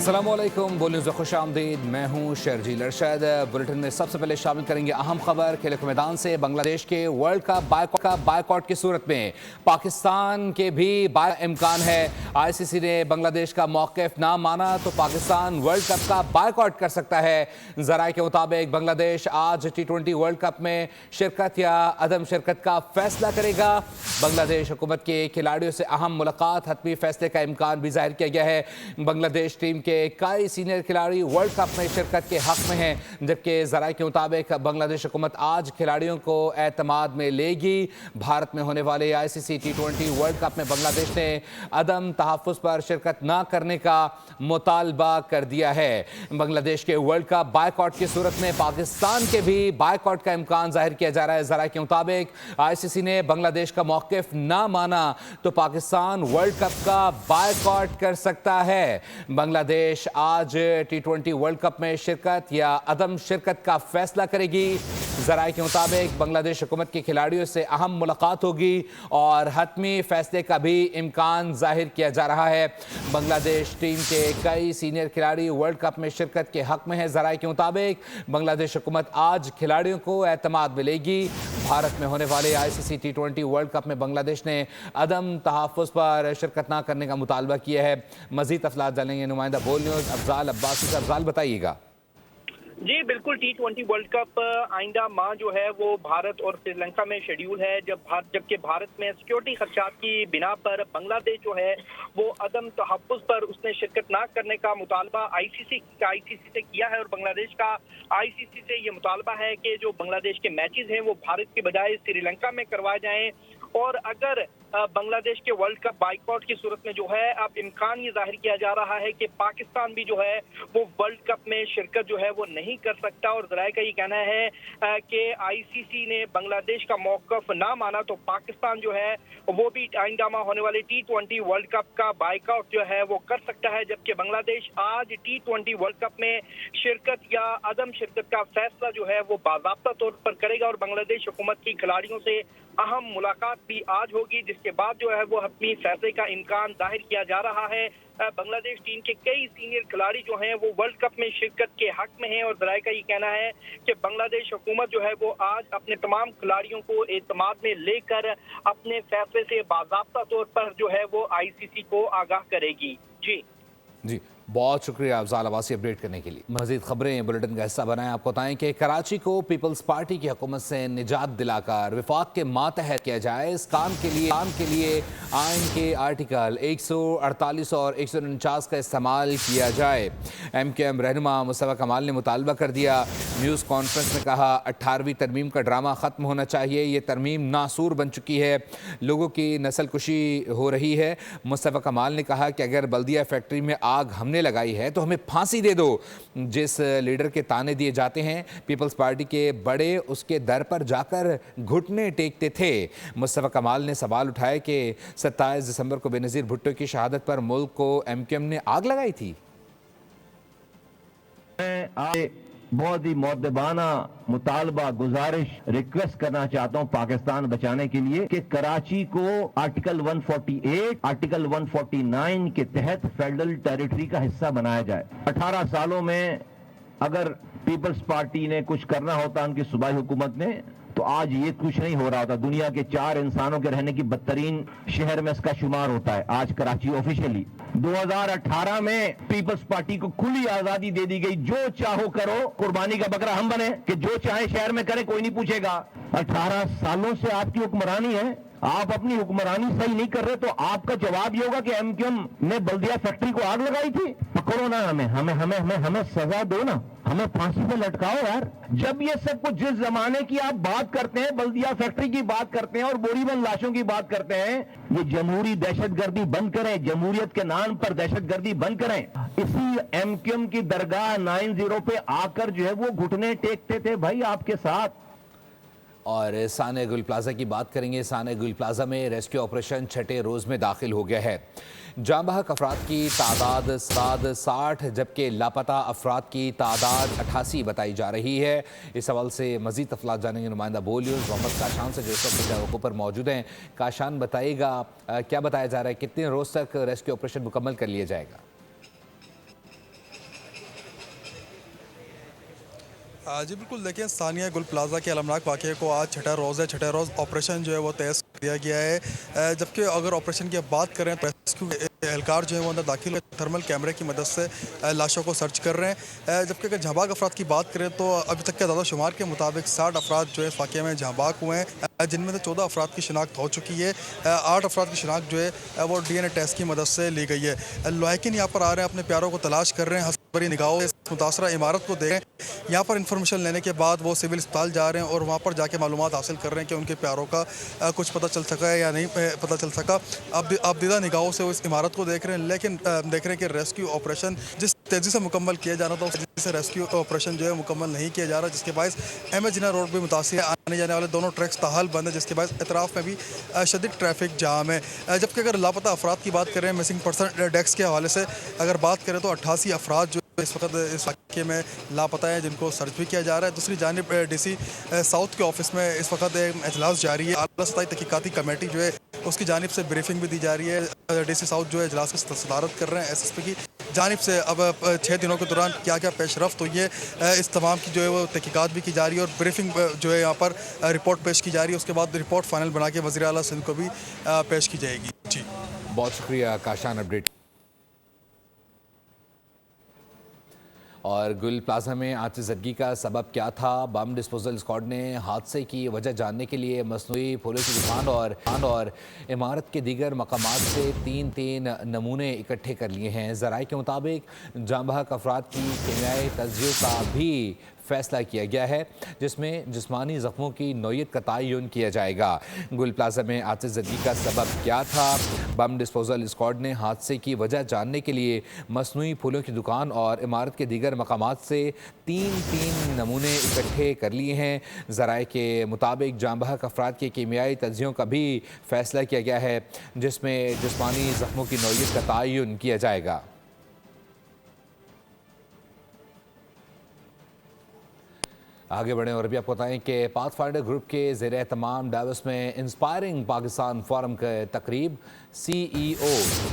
अस्सलामुअलैकुम, बोल न्यूज़ में खुश आमदीद। मैं हूँ शर्जील अरशद। बुलेटिन में सबसे पहले शामिल करेंगे अहम खबर। खेल के मैदान से बांग्लादेश के वर्ल्ड कप बायकॉट की सूरत में पाकिस्तान के भी इम्कान है। आईसीसी ने बांग्लादेश का मौक़िफ़ ना माना तो पाकिस्तान वर्ल्ड कप का बायकॉट कर सकता है। ज़राए के मुताबिक बांग्लादेश आज T20 वर्ल्ड कप में शिरकत या अदम शिरकत का फैसला करेगा। बांग्लादेश हुकूमत के खिलाड़ियों से अहम मुलाकात, हतमी फैसले का इम्कान भी जाहिर किया गया है। बांग्लादेश टीम के कई सीनियर खिलाड़ी वर्ल्ड कप में शिरकत के हक में हैं, जबकि ज़राए के मुताबिक बांग्लादेश हुकूमत आज खिलाड़ियों को एतमाद में लेगी। भारत में होने वाले आईसीसी T20 वर्ल्ड कप में बांग्लादेश ने अदम तहफ़्फ़ुज़ पर शिरकत न करने का मुतालबा कर दिया है। बांग्लादेश के वर्ल्ड कप बायकॉट की सूरत में पाकिस्तान के भी बायकॉट का इम्कान जाहिर किया जा रहा है। ज़राए के मुताबिक आईसीसी ने बांग्लादेश का मौक़िफ़ ना माना तो पाकिस्तान वर्ल्ड कप का बायकॉट कर सकता है। बांग्लादेश आज T20 वर्ल्ड कप में शिरकत या अदम शिरकत का फैसला करेगी। ज़राए के मुताबिक बांग्लादेश हुकूमत के खिलाड़ियों से अहम मुलाकात होगी और हतमी फैसले का भी इम्कान जाहिर किया जा रहा है। बांग्लादेश टीम के कई सीनियर खिलाड़ी वर्ल्ड कप में शिरकत के हक में है। ज़राए के मुताबिक बांग्लादेश हुकूमत आज खिलाड़ियों को एतमाद में लेगी। भारत में होने वाले आईसीसी T20 वर्ल्ड कप में बांग्लादेश ने अदम तहफ़्फ़ुज़ पर शिरकत न करने का मुतालबा किया है। मज़ीद तफसीलात जानेंगे नुमाइंदा बोल न्यूज़ अफजाल अब्बासी से। अफजाल, बताइएगा। जी बिल्कुल, T20 वर्ल्ड कप आइंदा माह जो है वो भारत और श्रीलंका में शेड्यूल है। जबकि भारत में सिक्योरिटी खदशात की बिना पर बांग्लादेश जो है वो अदम तहफ़्फ़ुज़ पर उसने शिरकत ना करने का मुतालबा आईसीसी से किया है। और बांग्लादेश का आईसीसी से ये मुतालबा है कि जो बांग्लादेश के मैचेस हैं वो भारत के बजाय श्रीलंका में करवाए जाएं। और अगर बांग्लादेश के वर्ल्ड कप बाइकआउट की सूरत में जो है अब इम्कान ये जाहिर किया जा रहा है कि पाकिस्तान भी जो है वो वर्ल्ड कप में शिरकत जो है वो नहीं कर सकता। और ज़राए का ये कहना है कि आईसीसी ने बांग्लादेश का मौक़िफ़ ना माना तो पाकिस्तान जो है वो भी आइंदा माह होने वाले T20 वर्ल्ड कप का बाइकआउट जो है वो कर सकता है। जबकि बांग्लादेश आज T20 वर्ल्ड कप में शिरकत या अदम शिरकत का फैसला जो है वो बाज़ाब्ता तौर पर करेगा। और बांग्लादेश हुकूमत की खिलाड़ियों से अहम मुलाकात भी आज होगी, जिसके बाद जो है वो हतमी फैसले का इम्कान जाहिर किया जा रहा है। बांग्लादेश टीम के कई सीनियर खिलाड़ी जो हैं वो वर्ल्ड कप में शिरकत के हक में हैं। और ज़राए का ये कहना है कि बांग्लादेश हुकूमत जो है वो आज अपने तमाम खिलाड़ियों को एतमाद में लेकर अपने फैसले से बाज़ाब्ता तौर पर जो है वो आईसीसी को आगाह करेगी। जी, बहुत शुक्रिया अफजाल अब्बासी अपडेट करने के लिए। मज़ीद खबरें बुलेटिन का हिस्सा बनाएं। आपको बताएं कि कराची को पीपल्स पार्टी की हुकूमत से निजात दिलाकर विफाक के मातहत किया जाए। इस काम के लिए आइन के आर्टिकल 148 और 149 का इस्तेमाल किया जाए। MKM रहनुमा मुस्तफ़ा कमाल ने मुतालबा कर दिया। न्यूज़ कॉन्फ्रेंस में कहा 18वीं तरमीम का ड्रामा ख़त्म होना चाहिए। ये तरमीम नासूर बन चुकी है, लोगों की नस्ल कुशी हो रही है। मुस्तफ़ा कमाल ने कहा कि अगर बल्दिया फैक्ट्री में आग हमने लगाई है तो हमें फांसी दे दो। जिस लीडर के ताने दिए जाते हैं पीपल्स पार्टी के बड़े उसके दर पर जाकर घुटने टेकते थे। मुस्तफ़ा कमाल ने सवाल उठाया कि 27 दिसंबर को बेनज़ीर भुट्टो की शहादत पर मुल्क को MKM ने आग लगाई थी। बहुत ही मुअद्दबाना मुतालबा, गुजारिश, रिक्वेस्ट करना चाहता हूं पाकिस्तान बचाने के लिए कि कराची को आर्टिकल 148, आर्टिकल 149 के तहत फेडरल टेरिटरी का हिस्सा बनाया जाए। 18 सालों में अगर पीपल्स पार्टी ने कुछ करना होता, उनकी सूबाई हुकूमत ने, तो आज ये कुछ नहीं हो रहा होता। दुनिया के 4 इंसानों के रहने की बदतरीन शहर में इसका शुमार होता है आज कराची ऑफिशियली। 2018 में पीपल्स पार्टी को खुली आजादी दे दी गई, जो चाहो करो, कुर्बानी का बकरा हम बने कि जो चाहे शहर में करे, कोई नहीं पूछेगा। 18 सालों से आपकी हुक्मरानी है, आप अपनी हुक्मरानी सही नहीं कर रहे तो आपका जवाब ये होगा कि MKM ने बल्दिया फैक्ट्री को आग लगाई थी। पकड़ो ना हमें सजा दो ना, हमें फांसी पे लटकाओ यार। जब ये सब कुछ जिस जमाने की आप बात करते हैं, बल्दिया फैक्ट्री की बात करते हैं और बोरीबंद लाशों की बात करते हैं, ये जमहूरी दहशतगर्दी बंद करें, जमहूरियत के नाम पर दहशतगर्दी बंद करें। इसी MKM की दरगाह 90 पे आकर जो है वो घुटने टेकते थे भाई आपके साथ। और साने गुल प्लाजा की बात करेंगे। साने गुल प्लाजा में रेस्क्यू ऑपरेशन 6ठे रोज़ में दाखिल हो गया है। जाँ बहक अफराद की तादाद 60, जबकि लापता अफराद की तादाद 88 बताई जा रही है। इस हवाले से मज़ीद तफसीलात जानेंगे नुमाइंदा बोल न्यूज़ मोहम्मद काशान से, जो इस वक्त जगहों पर मौजूद हैं। काशान, बताइएगा क्या बताया जा रहा है, कितने रोज़ तक रेस्क्यू ऑपरेशन मुकम्मल कर लिया जाएगा? جی بالکل، دیکھیں ثانیہ گل پلازا کے المناک واقعے کو آج چھٹا روز ہے. چھٹے روز آپریشن جو ہے وہ تیز کر دیا گیا ہے، جبکہ اگر آپریشن کی بات کریں تو ریسکیو اہلکار جو ہے وہ اندر داخل ہوئے، تھرمل کیمرے کی مدد سے لاشوں کو سرچ کر رہے ہیں. جبکہ اگر جاں بحق افراد کی بات کریں تو ابھی تک کے اعداد و شمار کے مطابق 60 افراد جو ہے اس واقعے میں جاں بحق ہوئے ہیں، جن میں سے 14 افراد کی شناخت ہو چکی ہے. 8 افراد کی شناخت جو ہے وہ ڈی این اے ٹیسٹ کی مدد سے لی گئی ہے. لواحقین یہاں پر آ رہے ہیں، اپنے پیاروں کو تلاش کر رہے ہیں، بری نگاہوں سے متاثرہ عمارت کو دیکھ رہے ہیں. یہاں پر انفارمیشن لینے کے بعد وہ سول اسپتال جا رہے ہیں اور وہاں پر جا کے معلومات حاصل کر رہے ہیں کہ ان کے پیاروں کا کچھ پتہ چل سکا ہے یا نہیں پتہ چل سکا. آپ دیدہ نگاہوں سے اس عمارت کو دیکھ رہے ہیں، لیکن دیکھ رہے ہیں کہ ریسکیو آپریشن جس تیزی سے مکمل کیا جانا تھا اس تیزی سے ریسکیو آپریشن جو ہے مکمل نہیں کیا جا رہا، جس کے باعث ایم ایچ جناح روڈ بھی متاثر ہے. آنے جانے والے دونوں ٹریکس تاحال بند ہیں، جس کے باعث اطراف میں بھی شدید ٹریفک جام ہے. جبکہ اگر لاپتہ افراد کی بات کریں، مسنگ پرسن ڈیکس کے حوالے سے اگر بات کریں تو 88 افراد جو اس وقت اس واقعے میں لاپتہ ہیں، جن کو سرچ بھی کیا جا رہا ہے. دوسری جانب ڈی سی ساؤتھ کے آفس میں اس وقت اجلاس جاری ہے. اعلیٰ سطحی تحقیقاتی کمیٹی جو ہے اس کی جانب سے بریفنگ بھی دی جا رہی ہے. ڈی سی ساؤتھ جو ہے اجلاس کی صدارت کر رہے ہیں. ایس ایس پی کی جانب سے اب 6 دنوں کے دوران کیا کیا پیش رفت ہوئی ہے، اس تمام کی جو ہے وہ تحقیقات بھی کی جا رہی ہے اور بریفنگ جو ہے یہاں پر رپورٹ پیش کی جا رہی ہے. اس کے بعد رپورٹ فائنل بنا کے وزیر اعلیٰ سندھ کو بھی پیش کی جائے گی. جی بہت شکریہ کاشان اپڈیٹ. اور گل پلازا میں آتش زدگی کا سبب کیا تھا؟ بم ڈسپوزل اسکواڈ نے حادثے کی وجہ جاننے کے لیے مصنوعی پھولوں کی دکان اور عمارت کے دیگر مقامات سے تین نمونے اکٹھے کر لیے ہیں. ذرائع کے مطابق جاں بحق افراد کی کیمیائی تجزیوں کا بھی فیصلہ کیا گیا ہے، جس میں جسمانی زخموں کی نوعیت کا تعین کیا جائے گا. گل پلازا میں آتش زدگی کا سبب کیا تھا؟ بم ڈسپوزل اسکواڈ نے حادثے کی وجہ جاننے کے لیے مصنوعی پھولوں کی دکان اور عمارت کے دیگر مقامات سے تین نمونے اکٹھے کر لیے ہیں. ذرائع کے مطابق جاں بحق افراد کے کیمیائی تجزیوں کا بھی فیصلہ کیا گیا ہے، جس میں جسمانی زخموں کی نوعیت کا تعین کیا جائے گا. آگے بڑھیں اور ابھی آپ کو بتائیں کہ پاتھ فائنڈر گروپ کے زیر اہتمام ڈیوس میں انسپائرنگ پاکستان فورم کے تقریب سی ای او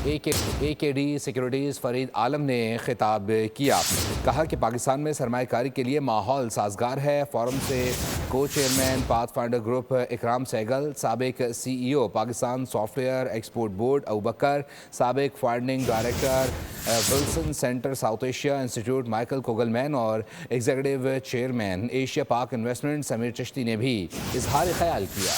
اے کے ڈی سیکیورٹیز فرید عالم نے خطاب کیا. کہا کہ پاکستان میں سرمایہ کاری کے لیے ماحول سازگار ہے. فورم سے کو chairman Pathfinder group Ikram Sehgal, سابق C E O Pakistan software export board Abubakar, سابق funding director Wilson Center South Asia Institute Michael Kugelman اور executive chairman Asia Pak investment Sameer Chishti نے بھی اظہار خیال کیا.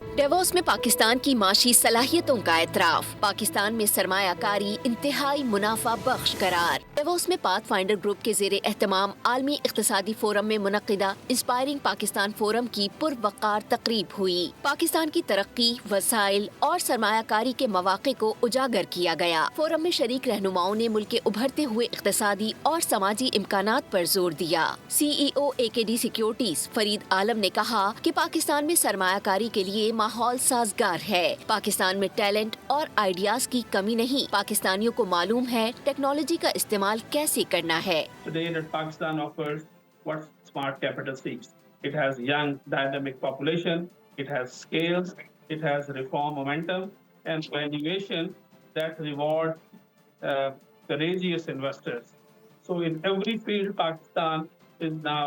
ڈیووس میں پاکستان کی معاشی صلاحیتوں کا اعتراف، پاکستان میں سرمایہ کاری انتہائی منافع بخش قرار. ڈیووس میں پاتھ فائنڈر گروپ کے زیر اہتمام عالمی اقتصادی فورم میں منعقدہ انسپائرنگ پاکستان فورم کی پروقار تقریب ہوئی. پاکستان کی ترقی، وسائل اور سرمایہ کاری کے مواقع کو اجاگر کیا گیا. فورم میں شریک رہنماؤں نے ملک کے ابھرتے ہوئے اقتصادی اور سماجی امکانات پر زور دیا. سی ای او اے کے ڈی سیکیورٹیز فرید عالم نے کہا کہ پاکستان میں سرمایہ کاری کے لیے ماحول سازگار ہے. پاکستان میں ٹیلنٹ اور آئیڈیاز کی کمی نہیں. پاکستانیوں کو معلوم ہے ٹیکنالوجی کا استعمال کیسے کرنا ہے. Today that Pakistan offers what smart capital seeks. It has young, dynamic population, it has scales, it has reform momentum, and innovation that reward courageous investors. So in every field, Pakistan is now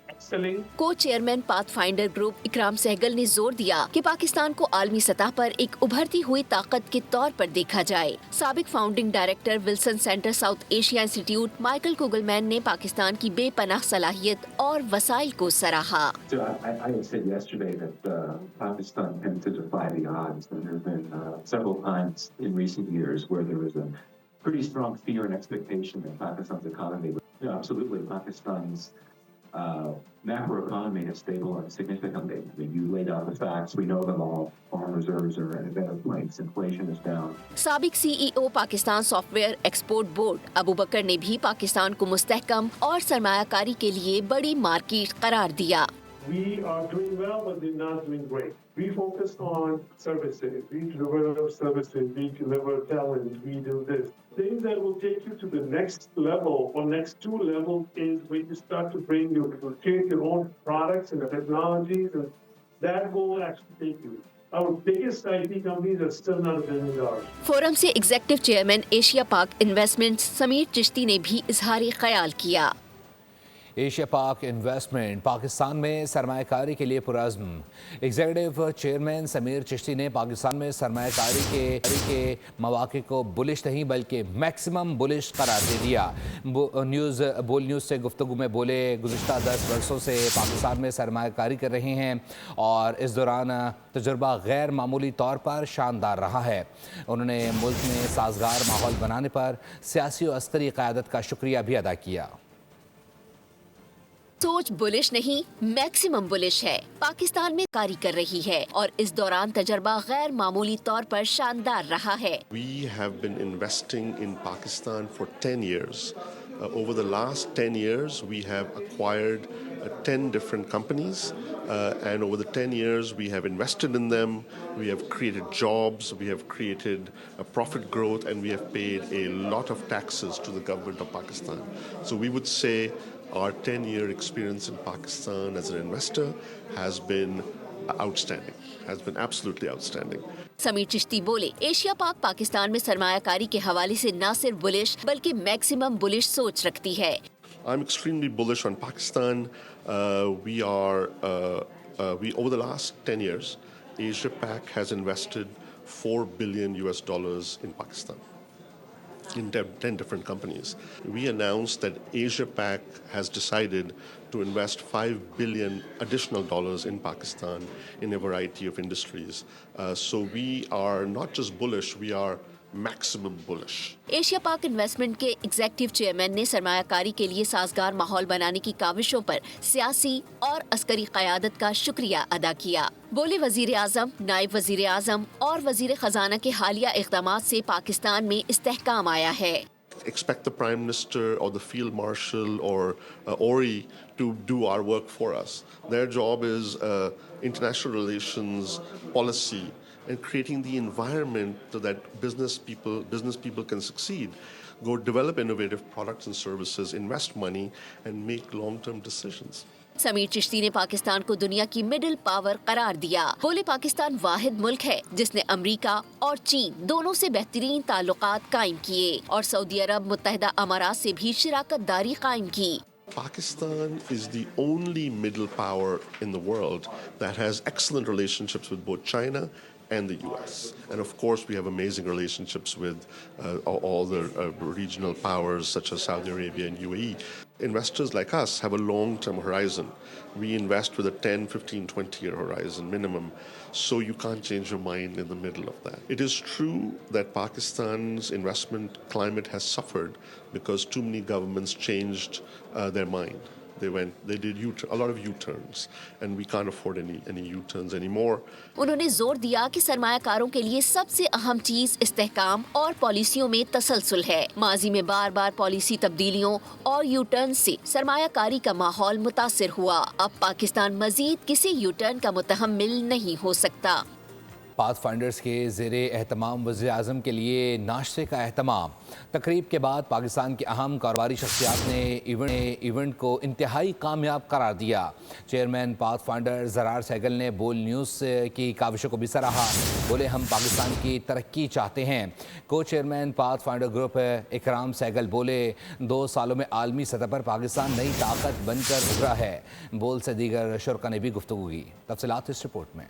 excelling. کو chairman Pathfinder group Ikram Saigal نے زور دیا کہ پاکستان کو عالمی سطح پر ایک ابھرتی ہوئی طاقت کے طور پر دیکھا جائے. سابق founding director Wilson Center South Asia Institute Michael Kugelman نے پاکستان کی بے پناہ صلاحیت اور وسائل کو سراہا. So I had said yesterday that Pakistan tends to defy the odds, and there have been several times in recent years where there was a pretty strong fear and expectation that Pakistan's economy would. Absolutely, Pakistan's macro economy is stable and significantly. I mean, you laid out the facts. We know them all. Foreign reserves are at a better place. Inflation is down. سابق C E O Pakistan software export board Abubakar نے بھی پاکستان کو مستحکم اور سرمایہ کاری کے لیے بڑی مارکیٹ قرار دیا. We are doing well, but we're not doing great. We focus on services. We deliver services. We deliver talent. We do this. Things that will take you to the next level or next two levels is when you start to create your own products and the technologies, and that will actually take you. Our biggest IT companies are still not $1 billion. Forum से executive chairman Asia पाक investment Sameer Chishti ने भी इजहार ख्याल किया। Asia पाक investment Pakistan में सरमायाकारी के लिए पुरअज़्म। एग्जीक्यूटिव चेयरमैन समीर चिश्ती ने पाकिस्तान में सरमायाकारी के मौक़े को बुलिश नहीं बल्कि मैक्सिमम बुलिश करार दे दिया। बोल न्यूज़ से गुफ्तगू में बोले, गुज़िश्ता 10 वर्षों से पाकिस्तान में सरमायाकारी कर रहे हैं और इस दौरान तजुर्बा गैर मामूली तौर पर शानदार रहा है। उन्होंने मुल्क में साजगार माहौल बनाने पर सियासी और अस्करी क़यादत का शुक्रिया भी अदा किया। सोच बुलिश नहीं मैक्सिमम बुलिश है, पाकिस्तान में कारी कर रही है और इस दौरान तजर्बा गैर मामूली तौर पर शानदार रहा है। We have been investing in Pakistan for 10 years. Over the last 10 years, we have acquired 10 different companies, and over the 10 years, we have invested in them. We have created jobs, we have created profit growth, and we have paid a lot of taxes to the government of Pakistan. So we would say our 10-year experience in Pakistan as an investor has been outstanding, has been absolutely outstanding. Sameer Chishti बोले, Asia पाक पाकिस्तान में सरमायाकारी के हवाले से न सिर्फ bullish बल्कि maximum bullish सोच रखती है। I'm extremely bullish on Pakistan. We over the last 10 years, Asia Pac has invested $4 billion in Pakistan. In 10 different companies. We announced that Asia Pac has decided to invest $5 billion additional dollars in Pakistan in a variety of industries. So we are not just bullish, we are maximum bullish. Asia पाक investment के executive chairman ने सरमायाकारी के लिए साजगार माहौल बनाने की काविशों पर सियासी और अस्करी क़यादत का शुक्रिया अदा किया। बोले, वजीर आज़म, नायब वजीर आज़म और वजीर खजाना के हालिया इक़दामात से पाकिस्तान में इस्तेहकाम आया है। Expect the Prime Minister or the Field Marshal or Ori to do our work for us. Their job is international relations, policy, and creating the environment so that business people can succeed, go develop innovative products and services, invest money, and make long-term decisions. Sameer Chishti ने पाकिस्तान को दुनिया की middle power करार दिया। बोले, पाकिस्तान वाहिद मुल्क है जिसने अमेरिका और चीन दोनों से बेहतरीन ताल्लुकात कायम किए और सऊदी अरब, मुत्तहिदा अमारात से भी शिराकतदारी कायम की। Pakistan is the only middle power in the world that has excellent relationships with both China and the US. And of course, we have amazing relationships with all the regional powers such as Saudi Arabia and UAE. Investors like us have a long-term horizon. We invest with a 10, 15, 20-year horizon minimum, so you can't change your mind in the middle of that. It is true that Pakistan's investment climate has suffered because too many governments changed their mind. They did a lot of U-turns, and we can't afford any U-turns anymore. उन्होंने जोर दिया कि सरमायाकारों के लिए सबसे अहम चीज इस्तेहकाम और पॉलिसियों में तसलसल है। माजी में बार बार पॉलिसी तब्दीलियों और यू-टर्न से सरमायाकारी का माहौल मुतासिर हुआ। अब पाकिस्तान मजीद किसी यू-टर्न का मुतहम्मिल नहीं हो सकता। पाथ फाइंडर्स के ज़ेरे एहतमाम वज़ीर आज़म के लिए नाश्ते का एहतमाम। तकरीब के बाद पाकिस्तान की अहम कारोबारी शख्सियात ने इवेंट को इंतहाई कामयाब करार दिया। Chairman Pathfinder Zarrar Sehgal ने बोल न्यूज़ की काविशों को भी सराहा। बोले, हम पाकिस्तान की तरक्की चाहते हैं। को चेयरमैन पाथ फाइंडर ग्रुप इकराम सहगल बोले, 2 सालों में आलमी सतह पर पाकिस्तान नई ताकत बनकर उभरा है। बोल से दीगर शुरका ने भी गुफ्तगू की। तफसीलात इस रिपोर्ट में।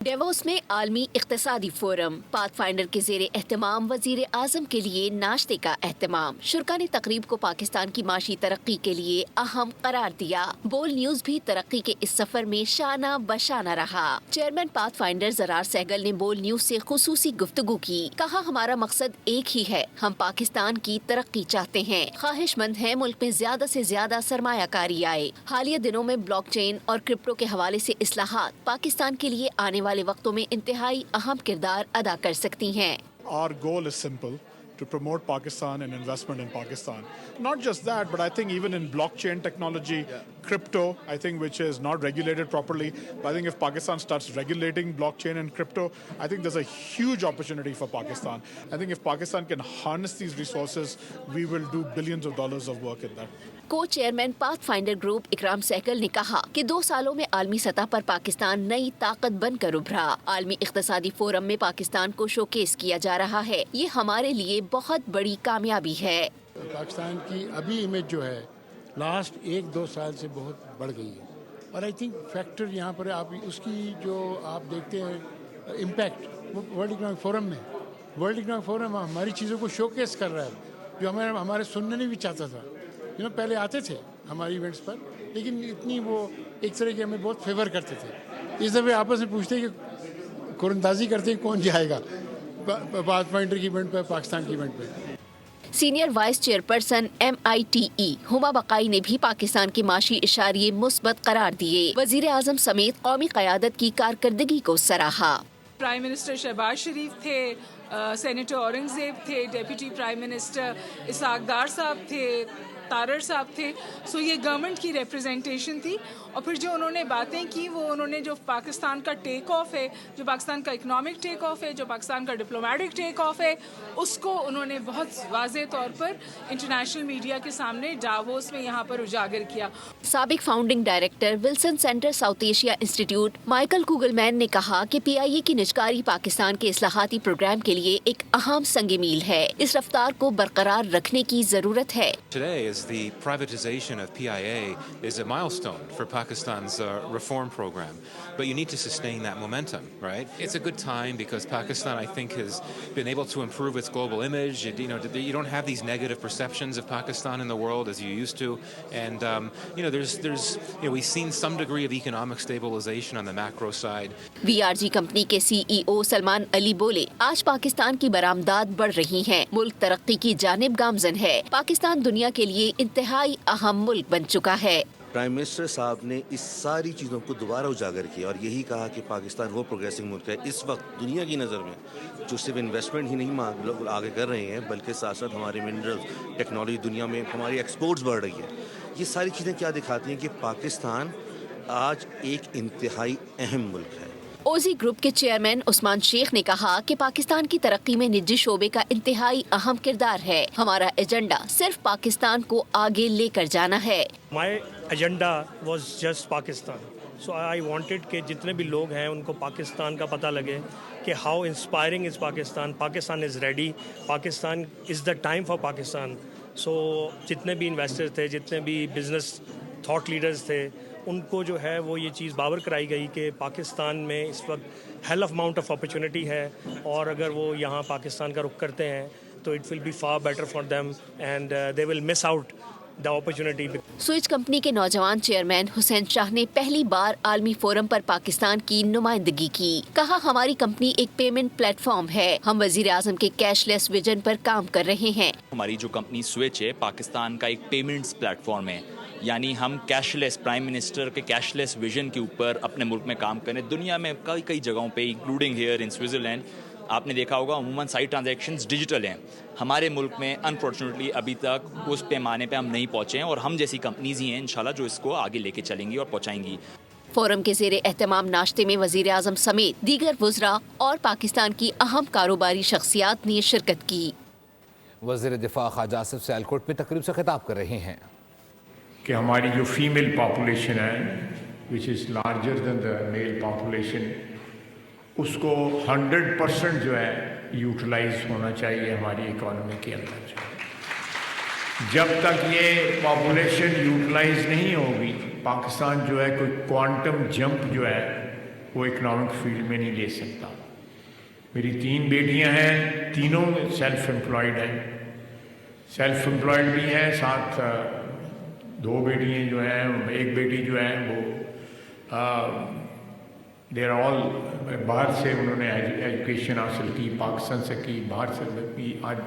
डेवोस में आलमी इक्तिसादी फोरम, पाथ फाइंडर के ज़ेरे एहतमाम वज़ीर आज़म के लिए नाश्ते का एहतमाम। शुरका ने तकरीब को पाकिस्तान की माशी तरक्की के लिए अहम करार दिया। बोल न्यूज़ भी तरक्की के इस सफर में शाना बशाना रहा। Chairman Pathfinder Zarrar Sehgal ने बोल न्यूज़ से खुसूसी गुफ्तगू की। कहा, हमारा मकसद एक ही है, हम पाकिस्तान की तरक्की चाहते हैं, ख्वाहिशमंद हैं मुल्क में ज्यादा से ज्यादा सरमायाकारी आए। हालिया दिनों में ब्लॉकचेन और क्रिप्टो के हवाले से इस्लाहात पाकिस्तान के लिए आने वाले वक्तों में इंतहाई अहम किरदार अदा कर सकती हैं। Our goal is simple: to promote Pakistan and investment in Pakistan. Not just that, but I think even in blockchain technology, crypto, I think, which is not regulated properly. But I think if Pakistan starts regulating blockchain and crypto, I think there's a huge opportunity for Pakistan. I think if Pakistan can harness these resources, we will do billions of dollars of work in that. को chairman path finder group इकराम सहगल ने कहा कि 2 सालों में आलमी सतह पर पाकिस्तान नई ताकत बनकर उभरा। आलमी इख्तिसादी फोरम में पाकिस्तान को शोकेस किया जा रहा है। ये हमारे लिए बहुत बड़ी कामयाबी है। पाकिस्तान की अभी इमेज जो है लास्ट 1-2 साल से बहुत बढ़ गई है और आई थिंक फैक्टर यहाँ पर आप उसकी जो आप देखते हैं इम्पैक्ट वो वर्ल्ड इकोनॉमिक फोरम हमारी चीज़ों को शोकेस कर रहा है जो हमारे सुनने नहीं भी चाहता था। पहले आते थे हमारी इवेंट्स पर लेकिन इतनी वो एक तरह के हमें बहुत फेवर करते थे। इस दफ़े आपस में पूछते हैं कि कुरंदाजी करते हैं कौन जाएगा पाथ फाइंडर की इवेंट पर, पाकिस्तान की इवेंट पर। Senior vice chairperson MITE Huma Bakai ने भी पाकिस्तान के माशी इशारे मुस्बत करार दिए। वजीर आजम समेत कौमी क़यादत की कारकर्दगी को सराहा। प्राइम मिनिस्टर शहबाज शरीफ थे, सेनेटर औरंगजेब थे, डेप्यूटी प्राइम मिनिस्टर इसहाक डार साहब थे, तारर साहब थे। सो ये गवर्नमेंट की रिप्रेजेंटेशन थी और फिर जो उन्होंने बातें की वो उन्होंने जो पाकिस्तान का टेक ऑफ है, जो पाकिस्तान का इकोनॉमिक टेक ऑफ है, जो पाकिस्तान का डिप्लोमेटिक टेक ऑफ है, उसको उन्होंने बहुत वाज़ेह तौर पर इंटरनेशनल मीडिया के सामने डावोस में यहाँ पर उजागर किया। साबिक founding director Wilson Center South Asia Institute Michael Kugelman ने कहा कि PIA की निजकारी पाकिस्तान के इस्लाहाती प्रोग्राम के लिए एक अहम संग मील है। इस रफ्तार को बरकरार रखने की जरूरत है। The privatization of PIA is a milestone for Pakistan's reform program, but you need to sustain that momentum, right? It's a good time because Pakistan, I think, has been able to improve its global image. You don't have these negative perceptions of Pakistan in the world as you used to, and we've seen some degree of economic stabilization on the macro side. VRG company के CEO Salman Ali बोले, आज पाकिस्तान की बरामदात बढ़ रही हैं, मुल्क तरक्की की जानिब गामजन है। पाकिस्तान दुनिया के लिए इंतहाई अहम मुल्क बन चुका है। प्राइम मिनिस्टर साहब ने इस सारी चीज़ों को दोबारा उजागर किया और यही कहा कि पाकिस्तान वो प्रोग्रेसिंग मुल्क है इस वक्त दुनिया की नज़र में, जो सिर्फ इन्वेस्टमेंट ही नहीं लोग आगे कर रहे हैं बल्कि साथ साथ हमारे मिनरल्स टेक्नोलॉजी दुनिया में हमारी एक्सपोर्ट्स बढ़ रही है। ये सारी चीज़ें क्या दिखाती हैं कि पाकिस्तान आज एक इंतहाई अहम मुल्क है। ओजी ग्रुप के चेयरमैन उस्मान शेख ने कहा कि पाकिस्तान की तरक्की में निजी शोबे का इंतहाई अहम किरदार है। हमारा एजेंडा सिर्फ पाकिस्तान को आगे लेकर जाना है। My agenda was just Pakistan, so I wanted कि जितने भी लोग हैं उनको पाकिस्तान का पता लगे कि how inspiring is Pakistan, Pakistan is ready, Pakistan is the time for Pakistan. So जितने भी इन्वेस्टर्स थे, जितने भी बिजनेस थॉट लीडर्स थे, उनको जो है वो ये चीज़ बावर कराई गई कि पाकिस्तान में इस वक्त hell of amount of opportunity है और अगर वो यहाँ पाकिस्तान का रुख करते हैं तो it will be far better for them and they will miss out the opportunity. Switch company के नौजवान चेयरमैन हुसैन शाह ने पहली बार आलमी फोरम पर पाकिस्तान की नुमाइंदगी की। कहा, हमारी कंपनी एक पेमेंट प्लेटफॉर्म है, हम वजीर आजम के कैशलेस विजन पर काम कर रहे हैं। हमारी जो कंपनी स्विच है पाकिस्तान का एक पेमेंट्स प्लेटफॉर्म है, यानी हम कैशलेस, प्राइम मिनिस्टर के कैशलेस विजन के ऊपर अपने मुल्क में काम करें। दुनिया में कई जगहों पे इंक्लूडिंग हियर इन स्विट्ज़रलैंड आपने देखा होगा अमूमन सारी ट्रांजैक्शंस डिजिटल हैं। हमारे मुल्क में अनफॉर्चुनेटली अभी तक उस पैमाने पे हम नहीं पहुँचे हैं और हम जैसी कंपनीज ही हैं इंशाल्लाह जो इसको आगे लेके चलेंगी और पहुँचाएंगी। फोरम के ज़ेरे एहतमाम नाश्ते में वजीर आजम समेत दीगर वज़रा और पाकिस्तान की अहम कारोबारी शख्सियात ने शिरकत की। वज़ीर दिफा ख्वाजा आसिफ सियालकोट में तकरीब से खिताब कर रहे हैं कि हमारी जो फीमेल पॉपुलेशन है which is larger than the mail population, उसको 100% जो है यूटिलाइज होना चाहिए हमारी इकोनॉमी के अंदर। जब तक ये पॉपुलेशन यूटिलाइज नहीं होगी पाकिस्तान जो है कोई क्वांटम जंप जो है वो इकोनॉमिक फील्ड में नहीं ले सकता। मेरी 3 बेटियां हैं, तीनों सेल्फ एम्प्लॉयड हैं, सेल्फ एम्प्लॉयड भी हैं, साथ 2 बेटियां जो हैं, एक बेटी जो है वो देर ऑल बाहर से उन्होंने एजुकेशन हासिल की, पाकिस्तान से की, बाहर से की। आज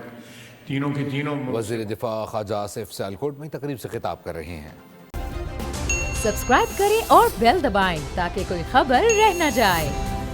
तीनों के तीनों वज़ीर दिफा ख्वाजा आसिफ सियालकोट में तकरीब से खिताब कर रहे हैं। सब्सक्राइब करें और बेल दबाएं ताकि कोई खबर रह न जाए।